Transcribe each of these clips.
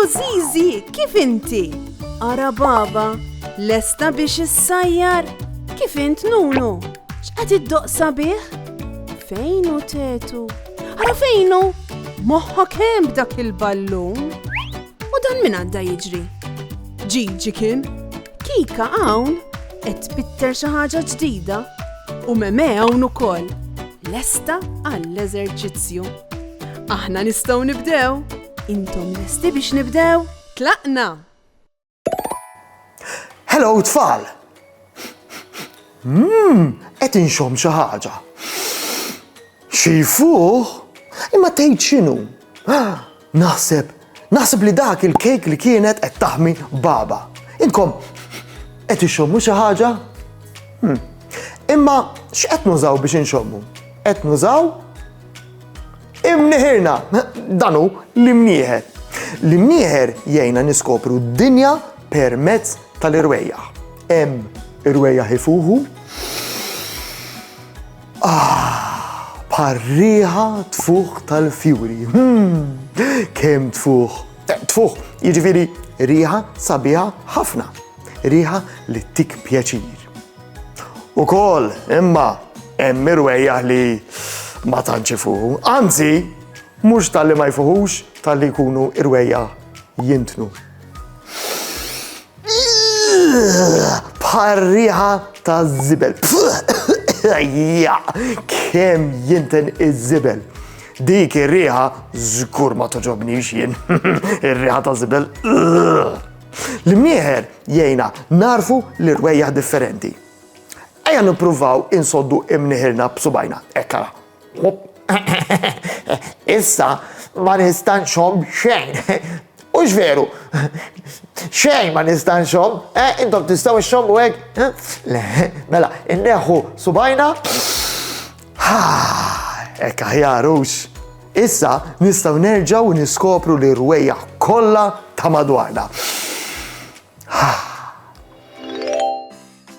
Zizi, kif inti? Ara baba, lesta biex issajjar? Kif int Nunu? X'qed iddoqsa bih? Fejnu tetu? Ara fejnu? Moħħok hemm b'dak il-ballun? U dan min għadda jiġri? Ġiġi kien? Kika hawn qed tbitter xi ħaġa ġdida u Meme hawn ukoll. Lesta għall-eżerċizzju. Aħna nistgħu nibdew. Intom lesti biex nibdew? Tlaqna! Hello tfal! Qed inxomm xi ħaġa. Xi fuħ? Imma tgħid x'inhu? Naħseb li dak il-kejk li kienet qed taħmi baba. Inkom qed ixommu xi ħaġa? Imma x'qed nużaw biex inxommu? Qed nużaw imnieħerna, danu l-imnieħer. L-imnieħer jgħinna niskopru d-dinja permezz tal-irwejjaħ. Hemm irwejjaħ ifuħu. Parriħa tfuħ tal-fjuri. Kemm tfuħ. Tfuħ, jiġifieri riħa sabiħa ħafna. Riħa li tik pjaċir. Ukoll imma hemm irwejjaħ li ma tantx ifuħu. Anzi, mhux tal-li ma jfuħux, tal-li jkunu irwejjaħ jintnu. Parriħa taż-żibel. Kemm jinten iż-żibel. Dik ir-riħa żgur ma toġobnix jien. Ir-riħa taż-żibel. L-imnieħer jgħinna narfu l-irwejjaħ differenti. Ejja nippruvaw insoddu imnieħerna b'subajna. Ekkara. Issa ma nistanxhom xejn. Ux veru. Xejn ma nistanxhom. Intom tistgħu xommu hekk? Le, mela, inneħħu subajna. Ekk aħjarux. Issa nistgħu nerġgħu niskopru l-irwejjaħ kollha ta' madwarna.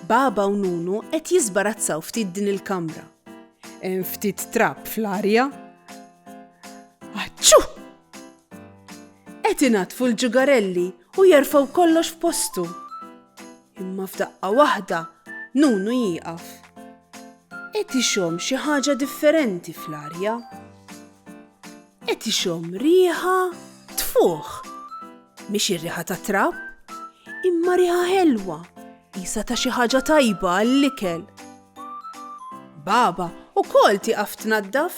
Baba u Nunu qed jiżbarazzaw ftit din il-kamra. Hemm ftit trapp fl-arja. Aċċu! Qed inatfu l-ġugarelli u jerfgħu kollox f'postu. Imma f'daqqa waħda Nunu jieqaf. Qed ixomm xi ħaġa differenti fl-arja. Qed ixomm riħa tfuħ. Mhix ir-riħa ta' trapp, imma riħa ħelwa. Isa ta' xi ħaġa tajba għall-ikel. Baba ukoll tieqaf tnaddaf.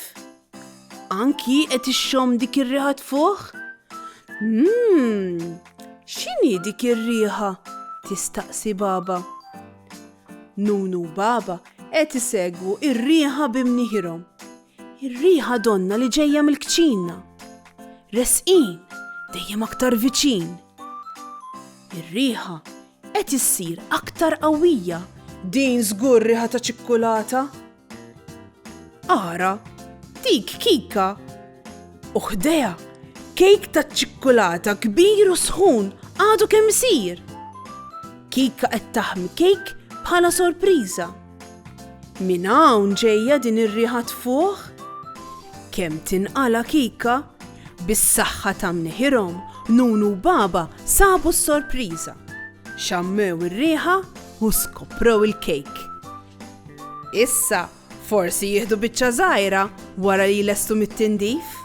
Anki qed ixxomm dik ir-riħa tfuħ? X'inhi dik ir-riħa? Tistaqsi baba. Nunu u baba qed isegwu ir-riħa b'imnieħirhom. Ir-riħa donna li ġejja mill-kċina. Resqin dejjem aktar viċin. Ir-riħa qed issir aktar qawwija. Din żgur riħa ta' ċikkulata. Ara, dik Kika. U ħdejha kejk ta' ċikkulata kbir u sħun għadu kemm isir. Kika qed taħmi kejk bħala sorpriża. Min hawn ġejja din ir-riħa tfuħ? Kemm tinqala Kika? Bis-saħħa ta' mnieħirhom Nunu u baba sabu s-sorpriża. Xammew ir-riħa u skoprew il-kejk. Issa, forsi jieħdu biċċa żgħira wara li lestu mit-tindif?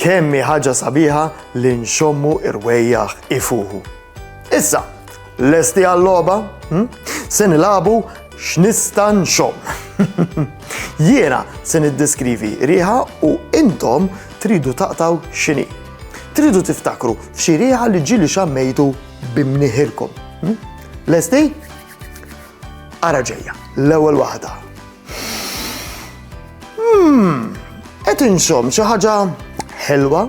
kemmi ħaġa sabiħa li nxommu irwejjaħ ifuħu. Issa, lesti għall-logħba? Se nilagħbu x'nista' nxomm. Jiena se niddeskrivi riħa u intom tridu taqtaw x'inhi. Tridu tiftakru f'xi riħa li ġieli xammejtu bimnieħilkom. Lesti? Ara ġejja, l-ewwel waħda. Qed inxomm xi ħaġa ħelwa,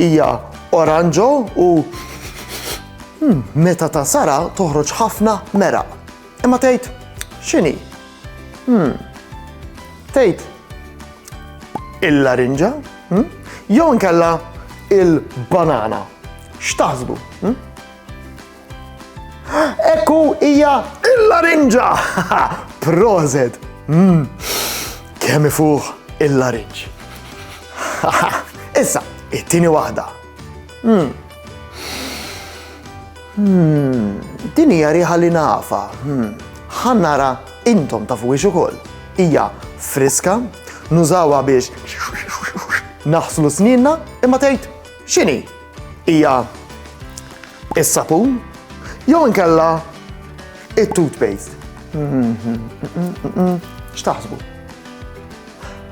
hija oranġo u meta ta' sara toħroġ ħafna meraq. Imma tgħid x'inhi? Tgħid il-larinġa? Jew inkella il-banana. X'taħsbu? Ekku hija il-larinġa! Prożed! Kemm ifuh il-larinġ. Issa, it-tieni waħda. Din hija riħa li nafa. Ħannara intom tafu wiex ukoll. Hija friska, nużawha biex naħslu snina, imma tgħid x'inhi? Hija is-sapun jew inkella it-toothpaste. X'taħsbu?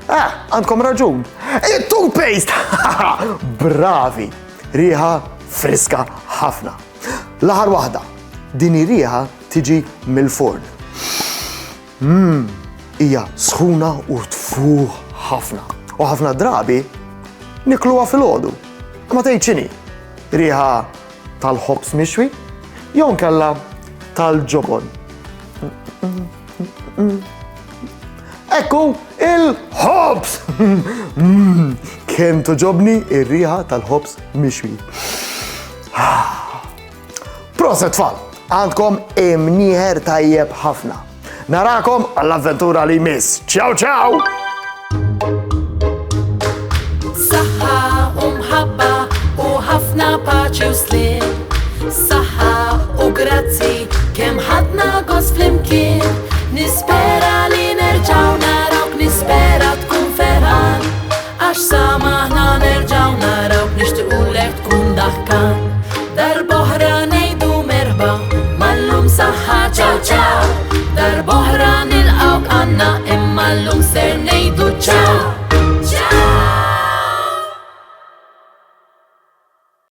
Għandkom raġun. It-toothpaste! Bravi! Riħa friska ħafna. L-aħħar waħda. Din ir-riħa tiġi mill-forn. Hija sħuna u tfuh ħafna. U ħafna drabi nikluha filgħodu. Ma tgħid x'inhi? Riħa tal-ħobs mixwi jew inkella tal-ġobon. Ekku il-ħobs! Kemm toġobni ir-riħa tal-ħobs mixwi. Proset tfal, għandkom imnieħer tajjeb ħafna. Narakom għall-avventura li jmiss. Ciao ciao! Saħħa u mħabba u ħafna paċi u slim. Saħħa u grazzi kemm ħadna gost flimkien. Nispera li nerġaw narawk, nispera tkun ferħan. Għax samaħna nerġaw narawk, nixtiequlek tkun daħkan. Darboħra ngħidu merba, mallum saħħa ciao ciao. Darboħra nilqawk għandna imma llum ser ngħidu ciao.